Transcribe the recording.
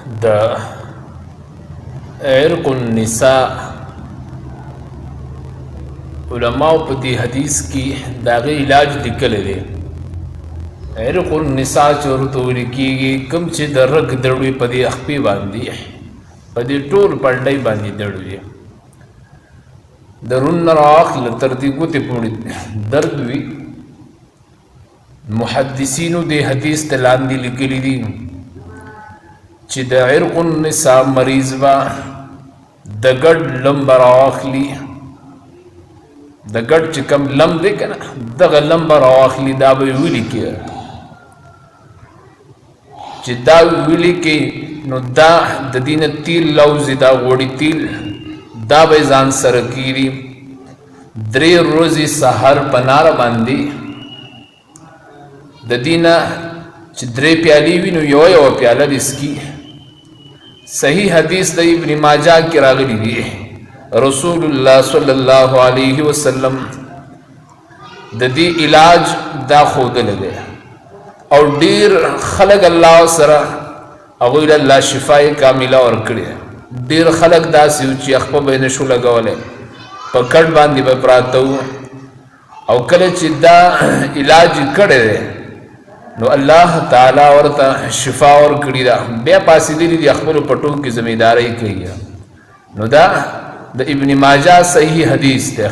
د عرق النساء علماء په دې حدیث کې داغه علاج لیکل دي. عرق النساء چې ورته ویل کېږي کوم چې د رګ دړوي په دې خپې باندې په دې ټول پړډۍ باندې دړوي درون راخل تر دې ګوتې پورې درد وي. محدثینو دې حدیث ته لاندې لیکلي دي چې د عرق النساء مریض با د ګډ لمبر واخلي، د ګډ چې کم لم دی کنه دغه لمبر واخلي، دا به ویلي کې چې دا ویلي کې نو دا د دین تیل لوزي، دا غوړي تیل دا به ځان سره کیږي. 3 ورځې سحر پنار باندې د دینه چې 3 پیالې وي نو یو پیاله دسکی. صحیح حدیث د ابن ماجه کې راغلی دی رسول الله صلی الله علیه وسلم د دې علاج دا خودل دی او ډیر خلق الله سره هغه الله شفای کامله ورکړي. ډیر خلق داسې چې خپل به نشو لګولې په کډ باندې به پراته او کله چې دا علاج کړي نو الله تعالی ورته شفا ورکړي دا بیا پاسې دي خپل پټو کې ذمہ داری کوي. نو دا د ابن ماجه صحیح حدیث دی.